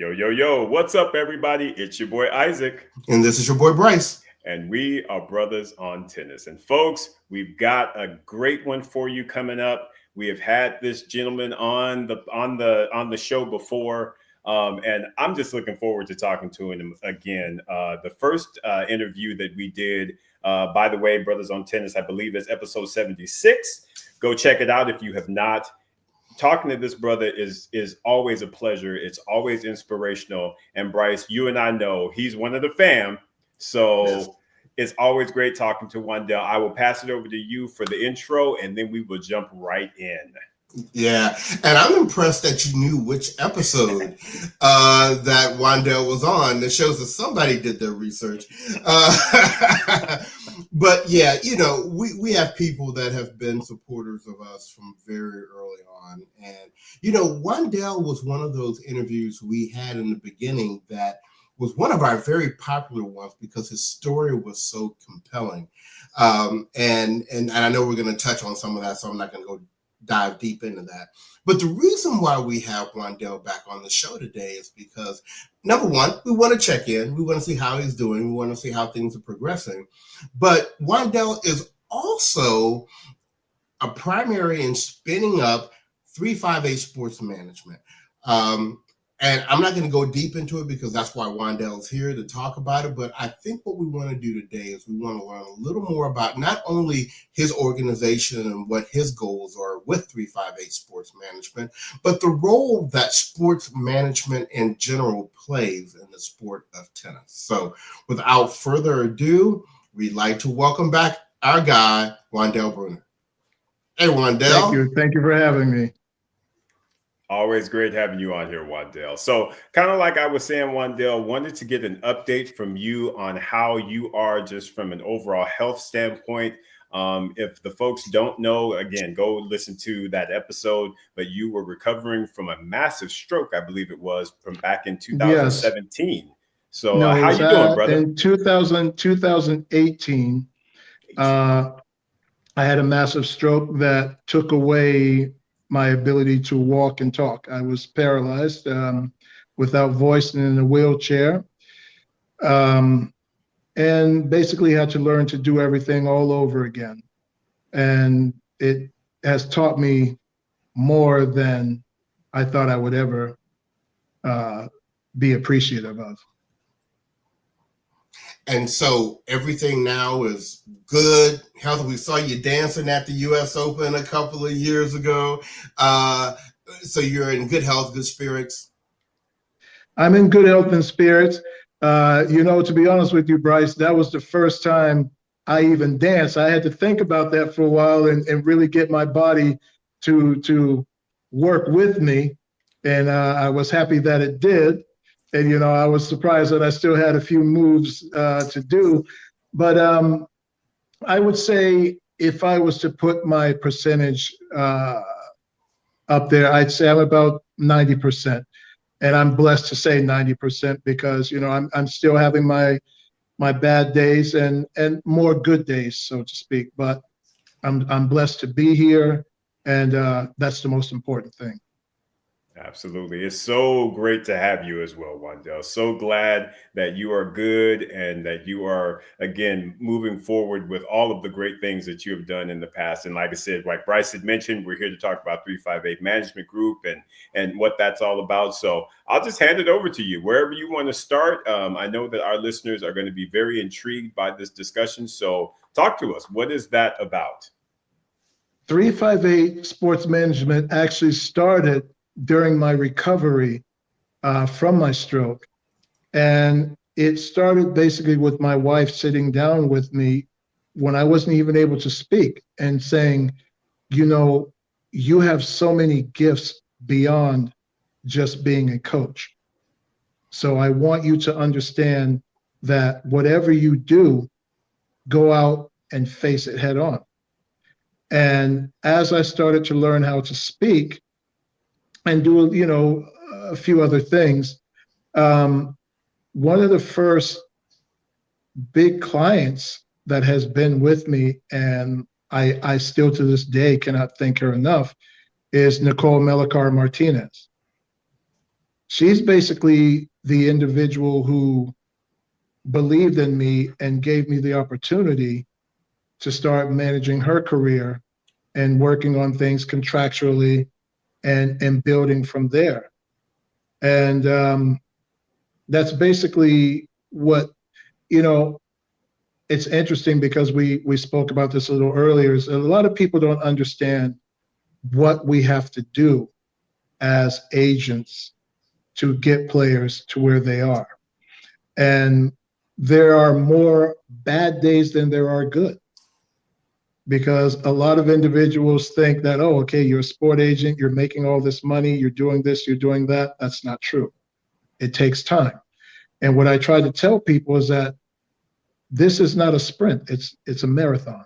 Yo, yo, yo, what's up, everybody? It's your boy Isaac, And this is your boy Bryce. and we are brothers on tennis. And folks, we've got a great one for you coming up. We have had this gentleman on the show before, and I'm just looking forward to talking to him again. The first interview that we did, by the way, Brothers on Tennis, I believe is episode 76. Go check it out if you have not. Talking to this brother is always a pleasure. It's always inspirational. And Bryce, you and I know he's one of the fam. So it's always great talking to Juandell. I will pass it over to you for the intro, and then we will jump right in. Yeah, and I'm impressed that you knew which episode that Juandell was on. That shows that somebody did their research. But yeah, we have people that have been supporters of us from very early on. And, Juandell was one of those interviews we had in the beginning that was one of our very popular ones because his story was so compelling. And I know we're going to touch on some of that, so I'm not going to go dive deep into that. But the reason why we have Juandell back on the show today is because, number one, we want to check in. We want to see how he's doing. We want to see how things are progressing. But Juandell is also a primary in spinning up 358 Sports Management. And I'm not going to go deep into it because that's why Juandell is here to talk about it. But I think what we want to do today is we want to learn a little more about not only his organization and what his goals are with 358 Sports Management, but the role that sports management in general plays in the sport of tennis. So without further ado, we'd like to welcome back our guy, Juandell Brunner. Hey, Juandell. Thank you for having me. Always great having you on here, Juandell. So kind of like I was saying, Juandell, wanted to get an update from you on how you are just from an overall health standpoint. If the folks don't know, again, go listen to that episode, but you were recovering from a massive stroke, I believe it was, from back in 2017. Yes. So how you doing, brother? In 2018, I had a massive stroke that took away my ability to walk and talk. I was paralyzed, without voice and in a wheelchair, and basically had to learn to do everything all over again. And it has taught me more than I thought I would ever be appreciative of. And so everything now is good. Health. We saw you dancing at the U.S. Open a couple of years ago. So you're in good health, good spirits. I'm in good health and spirits. To be honest with you, Bryce, that was the first time I even danced. I had to think about that for a while and really get my body to work with me. And I was happy that it did. And, I was surprised that I still had a few moves to do. But I would say if I was to put my percentage up there, I'd say I'm about 90%. And I'm blessed to say 90% because, I'm still having my bad days and more good days, so to speak. But I'm blessed to be here. And that's the most important thing. Absolutely. It's so great to have you as well, Juandell. So glad that you are good and that you are, again, moving forward with all of the great things that you have done in the past. And like I said, like Bryce had mentioned, we're here to talk about 358 Management Group and what that's all about. So I'll just hand it over to you, wherever you want to start. I know that our listeners are going to be very intrigued by this discussion. So talk to us. What is that about? 358 Sports Management actually started during my recovery from my stroke. And it started basically with my wife sitting down with me when I wasn't even able to speak and saying, you have so many gifts beyond just being a coach. So I want you to understand that whatever you do, go out and face it head on. And as I started to learn how to speak, and do, a few other things. One of the first big clients that has been with me, and I still to this day cannot thank her enough, is Nicole Melicar Martinez. she's basically the individual who believed in me and gave me the opportunity to start managing her career and working on things contractually and building from there. And that's basically what, you know, it's interesting because we spoke about this a little earlier, is a lot of people don't understand what we have to do as agents to get players to where they are. And there are more bad days than there are good, because a lot of individuals think that, oh, okay, you're a sport agent, you're making all this money, you're doing this, you're doing that. That's not true. It takes time. And what I try to tell people is that this is not a sprint, it's a marathon.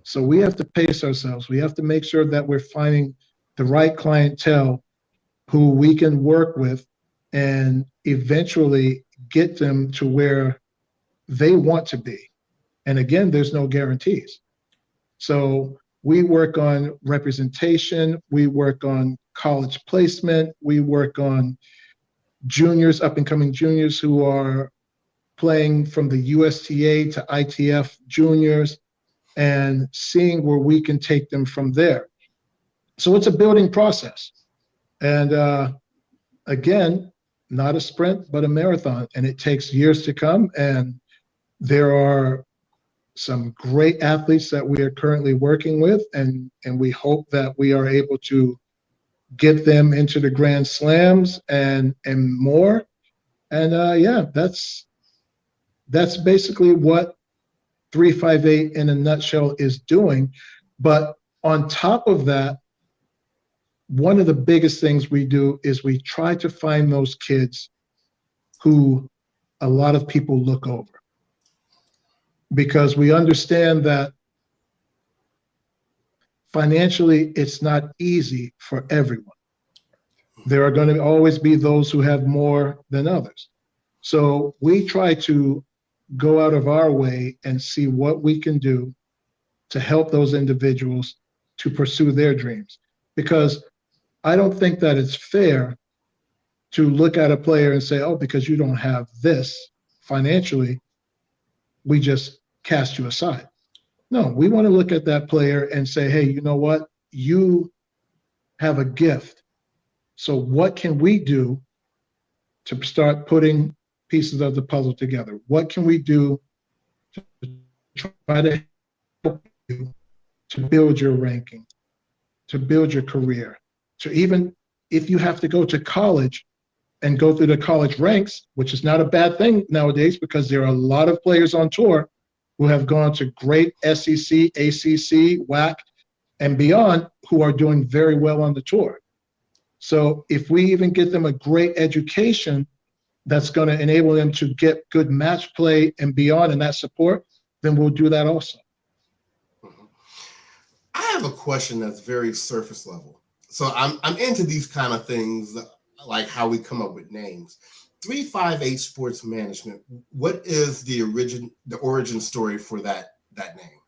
So we have to pace ourselves. We have to make sure that we're finding the right clientele who we can work with and eventually get them to where they want to be. And again, there's no guarantees. So we work on representation, we work on college placement, we work on juniors, up and coming juniors who are playing from the USTA to ITF juniors, and seeing where we can take them from there. So it's a building process. And again, not a sprint, but a marathon. And it takes years to come. And there are some great athletes that we are currently working with. And we hope that we are able to get them into the Grand Slams and more. And yeah, that's basically what 358 in a nutshell is doing. But on top of that, one of the biggest things we do is we try to find those kids who a lot of people look over, because we understand that financially it's not easy for everyone. There are going to always be those who have more than others. So we try to go out of our way and see what we can do to help those individuals to pursue their dreams. Because I don't think that it's fair to look at a player and say, oh, because you don't have this financially, we just cast you aside. No, we want to look at that player and say, hey, you know what? You have a gift. So what can we do to start putting pieces of the puzzle together? What can we do to try to help you to build your ranking, to build your career, to even if you have to go to college and go through the college ranks, which is not a bad thing nowadays, because there are a lot of players on tour who have gone to great SEC, ACC, WAC, and beyond, who are doing very well on the tour. So if we even get them a great education that's going to enable them to get good match play and beyond and that support, then we'll do that also. I have a question that's very surface level. So I'm into these kind of things, like how we come up with names. 358 Sports Management. What is the origin story for that name?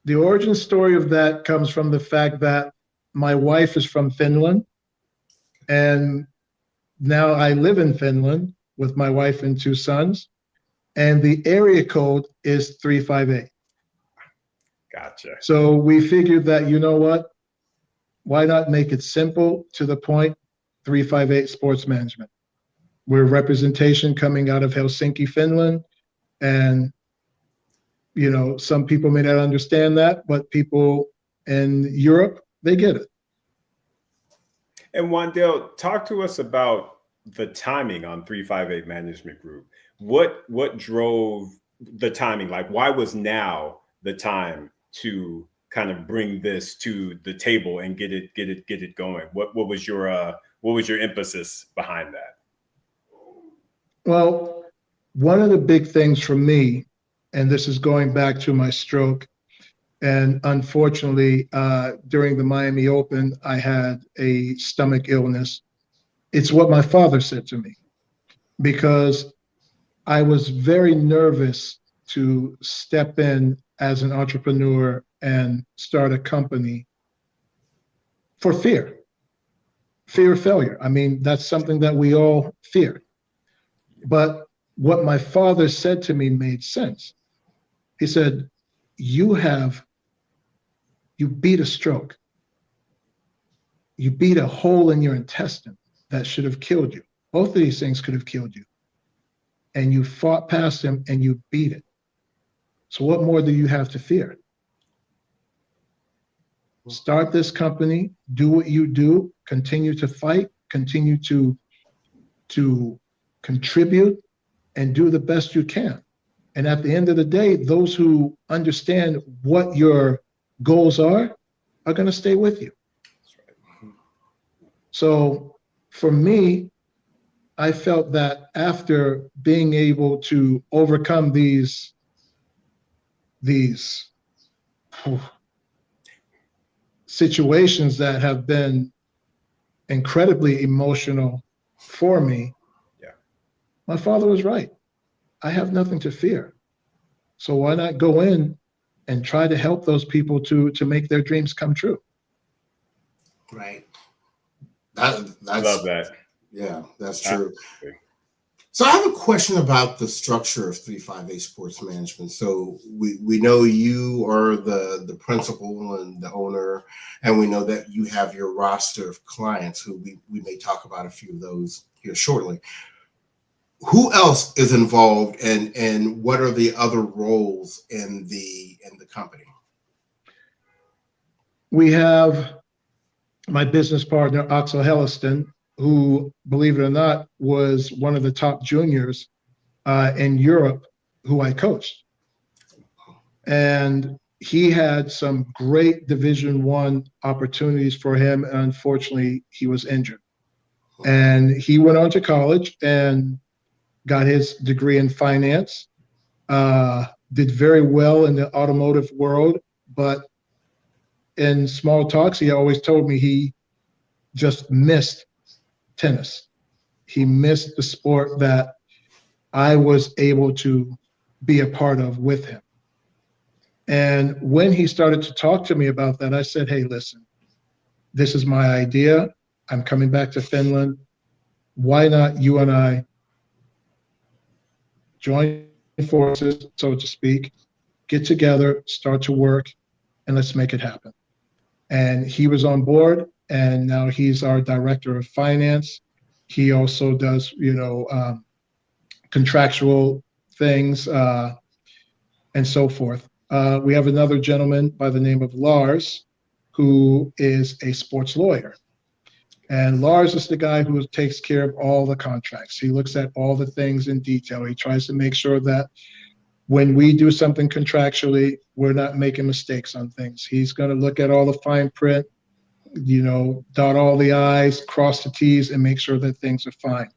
The origin story of that comes from the fact that my wife is from Finland, and now I live in Finland with my wife and two sons, and the area code is 358. Gotcha. So we figured that, you know what? Why not make it simple, to the point? 358 Sports Management. We're representation coming out of Helsinki, Finland, and you know, some people may not understand that, but people in Europe, they get it. And Juandell, talk to us about the timing on 358 Management Group. What drove the timing? Like, why was now the time to kind of bring this to the table and get it going? What was your emphasis behind that? Well, one of the big things for me, and this is going back to my stroke, and unfortunately, during the Miami Open, I had a stomach illness. It's what my father said to me, because I was very nervous to step in as an entrepreneur and start a company for fear. fear of failure. I mean, that's something that we all fear. But what my father said to me made sense. He said, you beat a stroke. You beat a hole in your intestine that should have killed you. Both of these things could have killed you. And you fought past them and you beat it. So what more do you have to fear? Start this company, do what you do, continue to fight, continue to contribute, and do the best you can. And at the end of the day, those who understand what your goals are going to stay with you. So for me, I felt that after being able to overcome these situations that have been incredibly emotional for me, my father was right. I have nothing to fear. So why not go in and try to help those people to make their dreams come true? Right. I love that. Yeah, that's true. So I have a question about the structure of 358 Sports Management. So we know you are the principal and the owner, and we know that you have your roster of clients who we may talk about a few of those here shortly. Who else is involved, and what are the other roles in the company? We have my business partner, Axel Helliston, who, believe it or not, was one of the top juniors in Europe who I coached. And he had some great Division I opportunities for him. And unfortunately, he was injured. And he went on to college and got his degree in finance, did very well in the automotive world. But in small talks, he always told me he just missed tennis. He missed the sport that I was able to be a part of with him. And when he started to talk to me about that, I said, hey, listen, this is my idea. I'm coming back to Finland. Why not you and I join forces, so to speak, get together, start to work, and let's make it happen. And he was on board, and now he's our director of finance. He also does, contractual things and so forth. We have another gentleman by the name of Lars, who is a sports lawyer. And Lars is the guy who takes care of all the contracts. He looks at all the things in detail. He tries to make sure that when we do something contractually, we're not making mistakes on things. He's going to look at all the fine print, dot all the I's, cross the T's, and make sure that things are fine.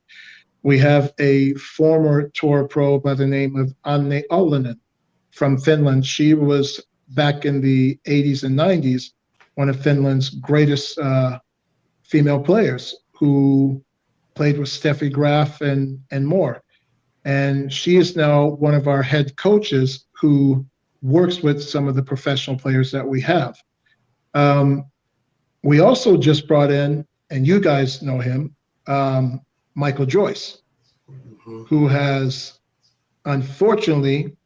We have a former tour pro by the name of Anne Ollinen from Finland. She was, back in the 80s and 90s, one of Finland's greatest female players, who played with Steffi Graf and more. And she is now one of our head coaches who works with some of the professional players that we have. We also just brought in, and you guys know him, Michael Joyce, who has, unfortunately,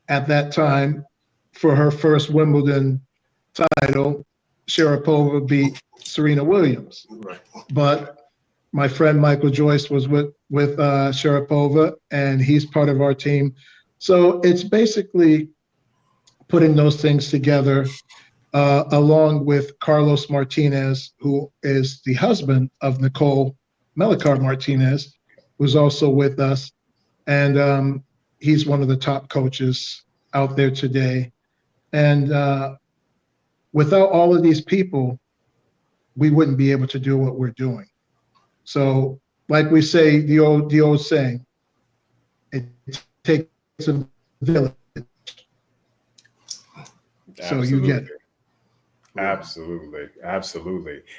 at that time, for her first Wimbledon title, Sharapova beat Serena Williams. Right. But my friend Michael Joyce was with Sharapova, and he's part of our team. So it's basically putting those things together, along with Carlos Martinez, who is the husband of Nicole Melicar Martinez, who's also with us. And he's one of the top coaches out there today. And without all of these people, we wouldn't be able to do what we're doing. So, like we say, the old saying, it takes a village. So you get it. Absolutely.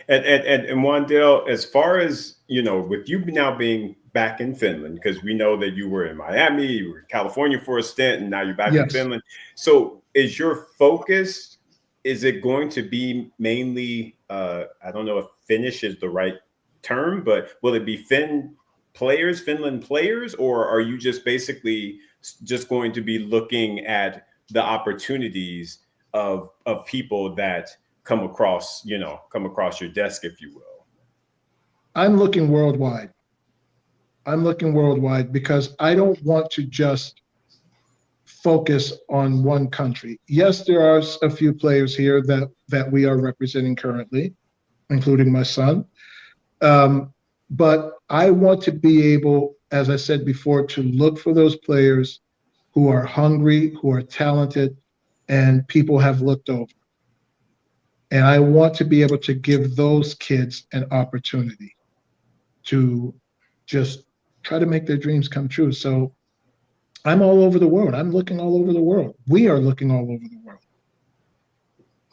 And Juandell, as far as, with you now being back in Finland, because we know that you were in Miami, you were in California for a stint, and now you're back in Finland. So is your focus is it going to be mainly, I don't know if Finnish is the right term, but will it be Finland players, or are you just basically just going to be looking at the opportunities of people that come across your desk, if you will? I'm looking worldwide. I'm looking worldwide because I don't want to just focus on one country. Yes, there are a few players here that we are representing currently, including my son. But I want to be able, as I said before, to look for those players who are hungry, who are talented, and people have looked over. And I want to be able to give those kids an opportunity to just try to make their dreams come true. So I'm all over the world. I'm looking all over the world. We are looking all over the world.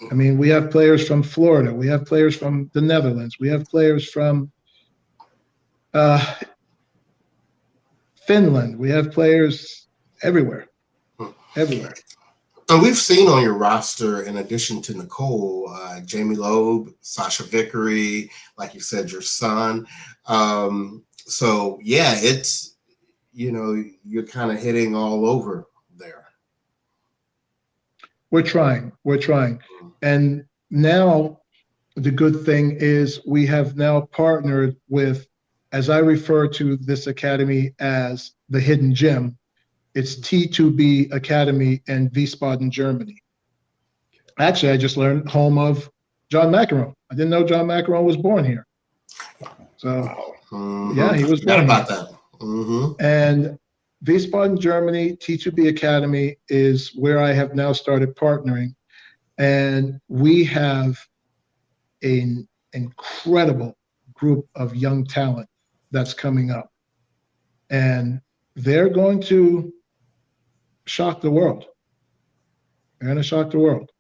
I mean, we have players from Florida. We have players from the Netherlands. We have players from Finland. We have players everywhere, everywhere. And we've seen on your roster, in addition to Nicole, Jamie Loeb, Sasha Vickery, like you said, your son. So yeah, it's, you're kind of hitting all over there. We're trying. And now the good thing is we have now partnered with, as I refer to this academy as the Hidden Gem, it's T2B Academy in Wiesbaden, Germany. Actually, I just learned home of John McEnroe. I didn't know John McEnroe was born here. So, yeah, he was born about here. that. Mm-hmm. And Wiesbaden, Germany, T2B Academy is where I have now started partnering. And we have an incredible group of young talent that's coming up. And they're going to shock the world. They're going to shock the world.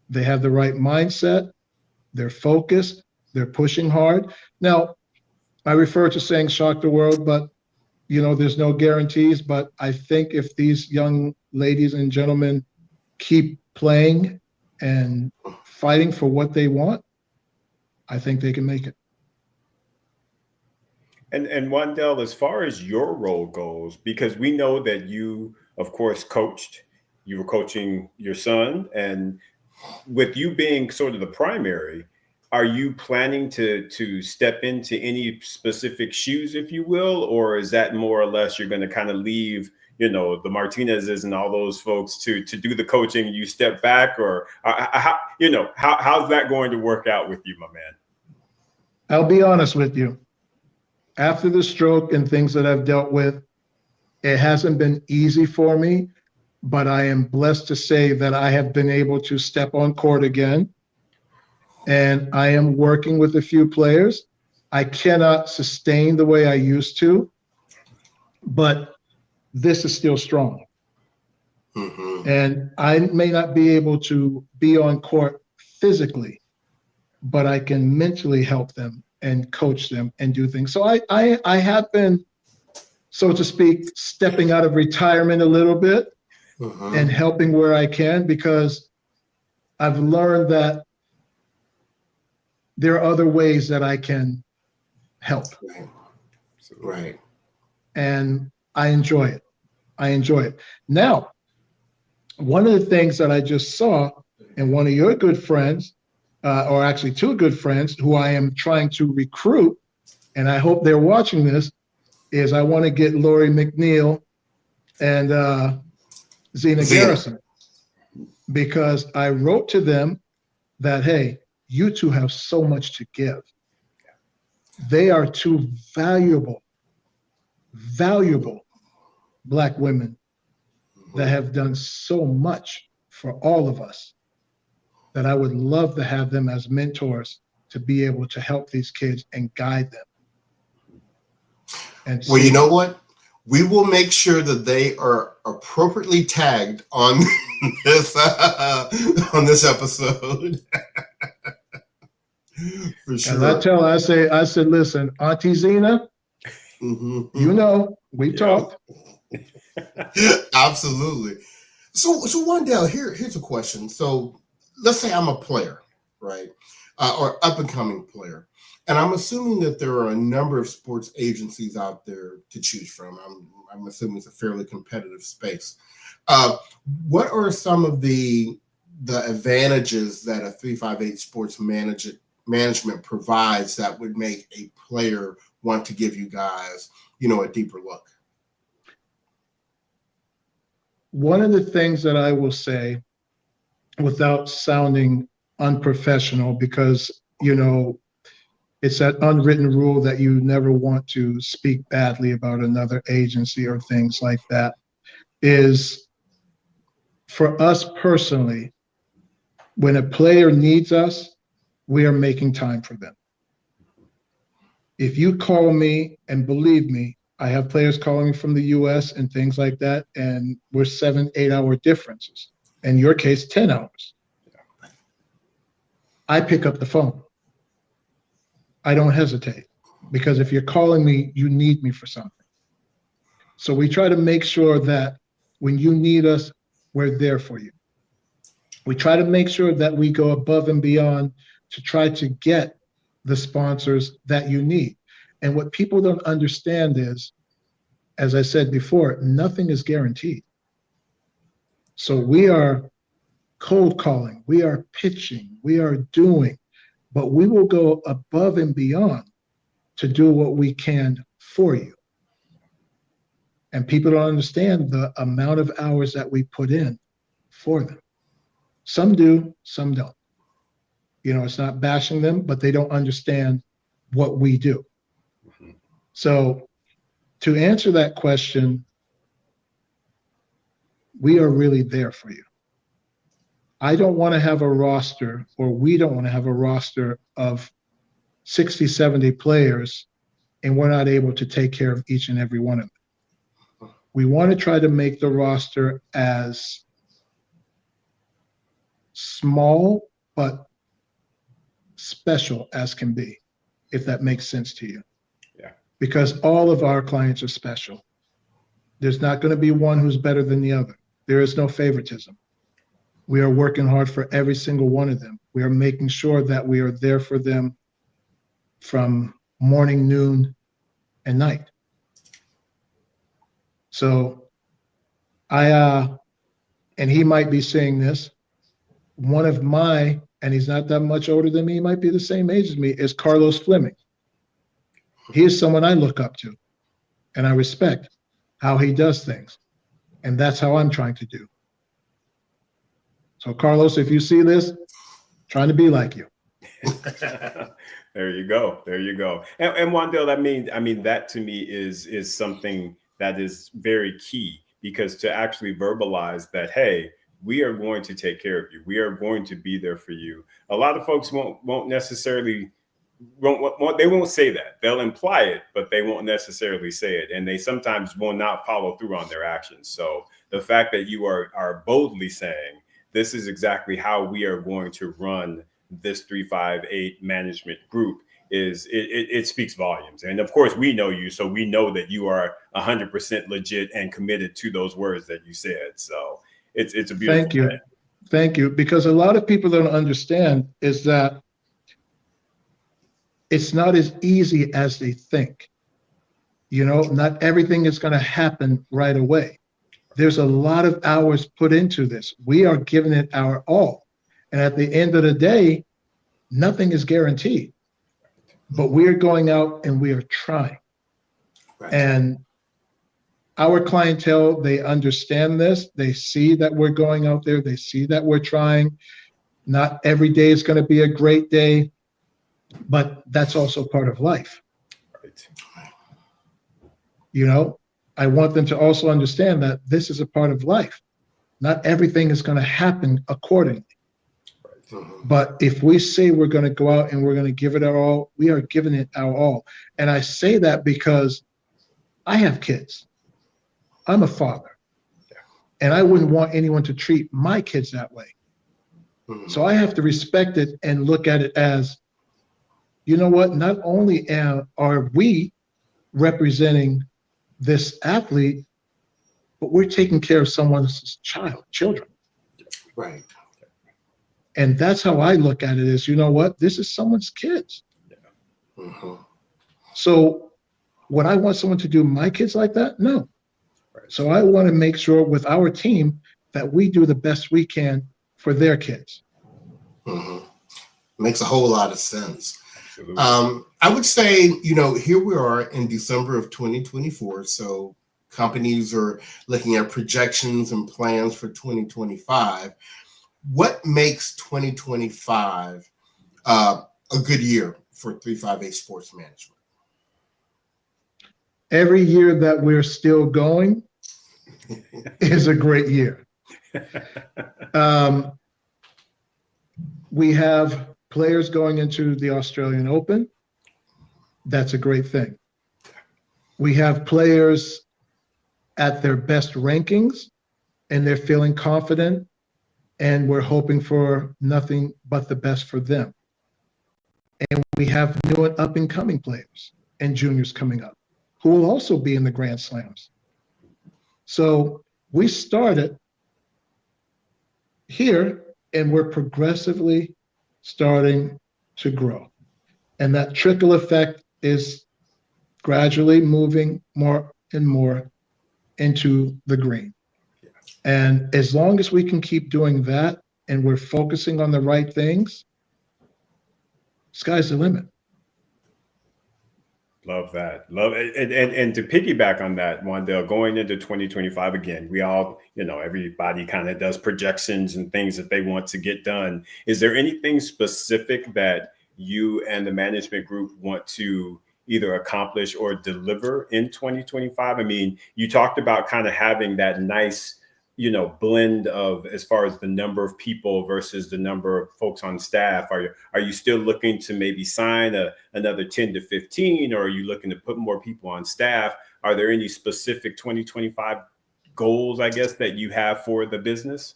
They have the right mindset. They're focused. They're pushing hard. Now, I refer to saying shock the world, but there's no guarantees. But I think if these young ladies and gentlemen keep playing and fighting for what they want, I think they can make it. And Juandell, as far as your role goes, because we know that you, of course, you were coaching your son, and with you being sort of the primary, are you planning to step into any specific shoes, if you will, or is that more or less you're going to kind of leave, the Martinezes and all those folks to do the coaching, and you step back, or how's that going to work out with you, my man? I'll be honest with you. After the stroke and things that I've dealt with, it hasn't been easy for me, but I am blessed to say that I have been able to step on court again. And I am working with a few players. I cannot sustain the way I used to, but this is still strong. Mm-hmm. And I may not be able to be on court physically, but I can mentally help them and coach them and do things. So I have been, so to speak, stepping out of retirement a little bit and helping where I can, because I've learned that there are other ways that I can help. Right. And I enjoy it. Now, one of the things that I just saw, and one of your good friends, or actually two good friends who I am trying to recruit, and I hope they're watching this, is I want to get Lori McNeil and Zena Garrison, because I wrote to them that, hey, you two have so much to give. They are two valuable Black women that have done so much for all of us, that I would love to have them as mentors to be able to help these kids and guide them. And well, you know what? We will make sure that they are appropriately tagged on this episode. For sure. I said, listen, Auntie Zena, we talked. Absolutely. So Wandell, here's a question. So let's say I'm a player, right, or up and coming player, and I'm assuming that there are a number of sports agencies out there to choose from. I'm assuming it's a fairly competitive space. Uh, what are some of the advantages that a 358 sports management provides that would make a player want to give you guys, a deeper look? One of the things that I will say, without sounding unprofessional, because, it's that unwritten rule that you never want to speak badly about another agency or things like that, is for us personally, when a player needs us, we are making time for them. If you call me, and believe me, I have players calling me from the US and things like that, and we're 7-8 hour differences. In your case, 10 hours. I pick up the phone. I don't hesitate, because if you're calling me, you need me for something. So we try to make sure that when you need us, we're there for you. We try to make sure that we go above and beyond to try to get the sponsors that you need. And what people don't understand is, as I said before, nothing is guaranteed. So we are cold calling, we are pitching, we are doing, but we will go above and beyond to do what we can for you. And people don't understand the amount of hours that we put in for them. Some do, some don't. It's not bashing them, but they don't understand what we do. Mm-hmm. So to answer that question, we are really there for you. I don't want to have a roster, or we don't want to have a roster of 60, 70 players, and we're not able to take care of each and every one of them. We want to try to make the roster as small but special as can be, if that makes sense to you. Yeah. Because all of our clients are special. There's not going to be one who's better than the other. There is no favoritism. We are working hard for every single one of them. We are making sure that we are there for them from morning, noon, and night. So and he might be saying this, one of my, and he's not that much older than me, he might be the same age as me, is Carlos Fleming. He is someone I look up to, and I respect how he does things. And that's how I'm trying to do. So Carlos, if you see this, trying to be like you. There you go. There you go. And Juandell, I mean, that to me is something that is very key, because to actually verbalize that, hey, we are going to take care of you. We are going to be there for you. A lot of folks won't necessarily they won't say that. They'll imply it, but they won't necessarily say it, and they sometimes will not follow through on their actions. So the fact that you are boldly saying, this is exactly how we are going to run this 358 management group, it speaks volumes. And of course, we know you, so we know that you are 100% legit and committed to those words that you said. So it's a beautiful Thank you. thing. Thank you. Because a lot of people don't understand is that it's not as easy as they think. Not everything is going to happen right away. There's a lot of hours put into this. We are giving it our all. And at the end of the day, nothing is guaranteed. But we're going out and we are trying. Right. And our clientele, they understand this. They see that we're going out there. They see that we're trying. Not every day is going to be a great day, but that's also part of life. Right. I want them to also understand that this is a part of life. Not everything is going to happen accordingly. Right. But if we say we're going to go out and we're going to give it our all, we are giving it our all. And I say that because I have kids. I'm a father. Yeah. And I wouldn't want anyone to treat my kids that way. Mm-hmm. So I have to respect it and look at it as, you know what, not only are we representing this athlete, but we're taking care of someone's children. Right. And that's how I look at it is, you know what? This is someone's kids. Mm-hmm. So would I want someone to do my kids like that? No. So I want to make sure with our team that we do the best we can for their kids. Mm-hmm. Makes a whole lot of sense. Absolutely. I would say, here we are in December of 2024. So companies are looking at projections and plans for 2025. What makes 2025 a good year for 358 Sports Management? Every year that we're still going is a great year. We have players going into the Australian Open. That's a great thing. We have players at their best rankings and they're feeling confident, and we're hoping for nothing but the best for them. And we have new and up and coming players and juniors coming up who will also be in the Grand Slams. So we started here and we're progressively starting to grow. And that trickle effect is gradually moving more and more into the green. And as long as we can keep doing that and we're focusing on the right things, sky's the limit. Love that. Love it. And to piggyback on that, Juandell, going into 2025 again, we all, everybody kind of does projections and things that they want to get done. Is there anything specific that you and the management group want to either accomplish or deliver in 2025? I mean, you talked about kind of having that nice, blend of as far as the number of people versus the number of folks on staff. Are you still looking to maybe sign another 10 to 15, or are you looking to put more people on staff? Are there any specific 2025 goals, I guess, that you have for the business?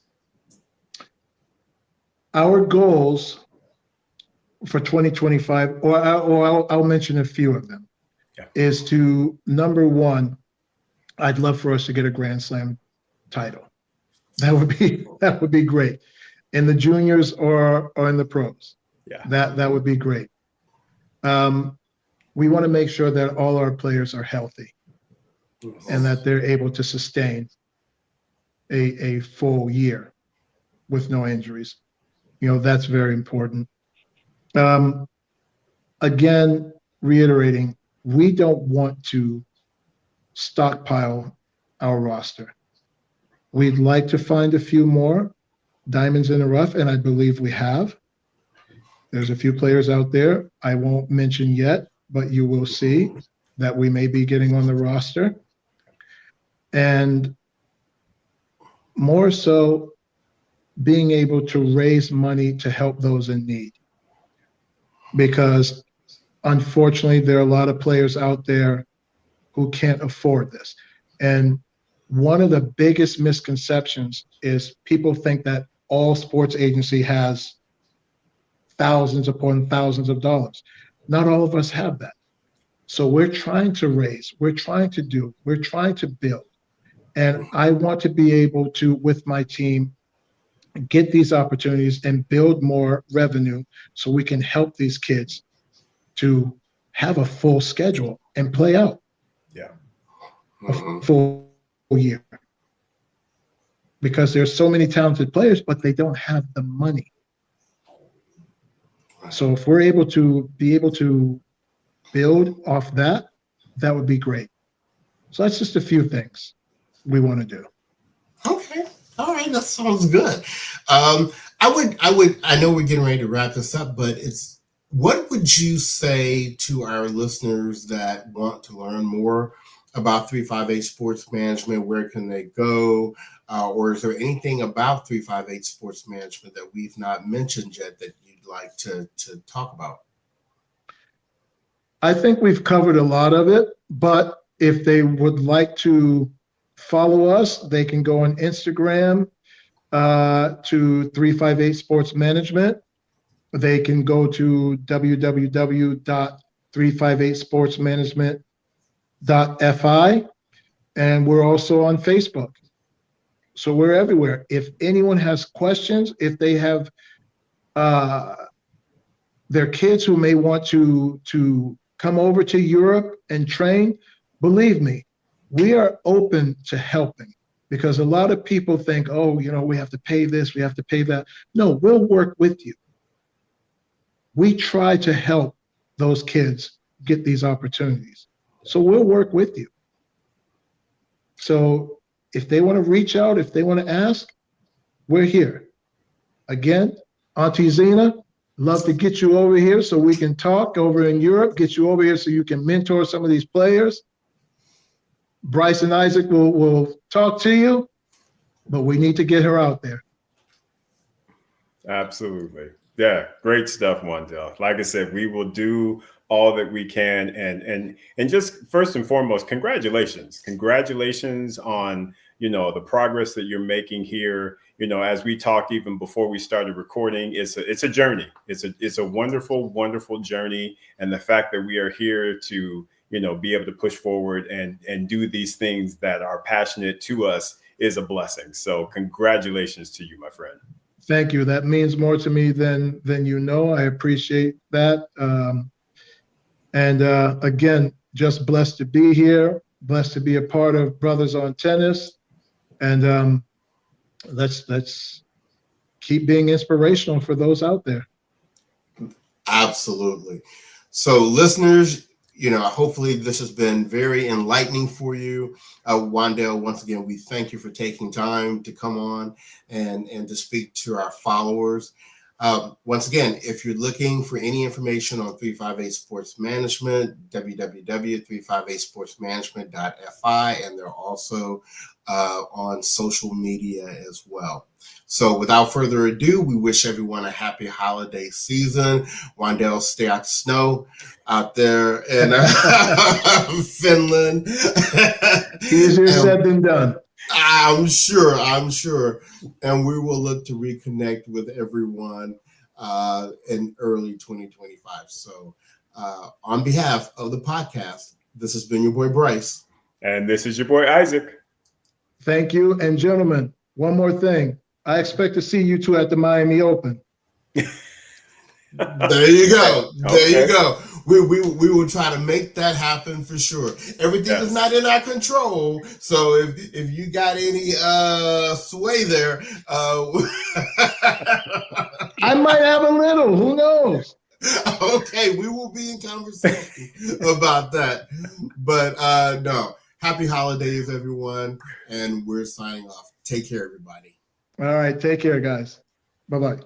Our goals for 2025, or I'll mention a few of them, is to, number one, I'd love for us to get a Grand Slam title. That would be great. In the juniors or in the pros. Yeah. That would be great. We want to make sure that all our players are healthy and that they're able to sustain a full year with no injuries. That's very important. Again, reiterating, we don't want to stockpile our roster. We'd like to find a few more diamonds in the rough, and I believe we have. There's a few players out there I won't mention yet, but you will see that we may be getting on the roster. And more so, being able to raise money to help those in need. Because unfortunately, there are a lot of players out there who can't afford this. And one of the biggest misconceptions is people think that all sports agency has thousands upon thousands of dollars. Not all of us have that. So we're trying to raise, we're trying to build. And I want to be able to, with my team, get these opportunities and build more revenue so we can help these kids to have a full schedule and play out. Yeah. A full year. Because there's so many talented players, but they don't have the money. So if we're able to build off that, that would be great. So that's just a few things we want to do. Okay. All right. That sounds good. I know we're getting ready to wrap this up, but what would you say to our listeners that want to learn more about 358 Sports Management? Where can they go? Or is there anything about 358 Sports Management that we've not mentioned yet that you'd like to talk about? I think we've covered a lot of it, but if they would like to follow us, they can go on Instagram to 358 Sports Management. They can go to www.358sportsmanagement.fi, And we're also on Facebook. So we're everywhere. If anyone has questions, if they have their kids who may want to come over to Europe and train, believe me, we are open to helping, because a lot of people think, oh, we have to pay this, we have to pay that. No, we'll work with you. We try to help those kids get these opportunities. So we'll work with you. So if they want to reach out, if they want to ask, we're here. Again, Auntie Zena, love to get you over here so we can talk over in Europe, get you over here so you can mentor some of these players. Bryce and Isaac will talk to you, but we need to get her out there. Absolutely. Yeah, great stuff, Juandell. Like I said, we will do all that we can, and just first and foremost, congratulations on the progress that you're making here. As we talked even before we started recording, it's a journey. It's a wonderful journey, and the fact that we are here to be able to push forward and do these things that are passionate to us is a blessing. So congratulations to you, my friend. Thank you. That means more to me than I appreciate that. And again, just blessed to be here, blessed to be a part of Brothers on Tennis. And let's keep being inspirational for those out there. Absolutely. So listeners, hopefully this has been very enlightening for you. Juandell, once again, we thank you for taking time to come on and to speak to our followers. Once again, if you're looking for any information on 358 Sports Management, www.358sportsmanagement.fi, and they're also on social media as well. So without further ado, we wish everyone a happy holiday season. Juandell, stay out the snow out there in Finland. Easier said than done. I'm sure. And we will look to reconnect with everyone in early 2025. So on behalf of the podcast, this has been your boy Bryce. And this is your boy Isaac. Thank you. And gentlemen, one more thing. I expect to see you two at the Miami Open. There you go. There you go. We will try to make that happen for sure. Everything is not in our control. So if you got any sway there, I might have a little. Who knows? Okay, we will be in conversation about that. But no, happy holidays, everyone. And we're signing off. Take care, everybody. All right. Take care, guys. Bye-bye.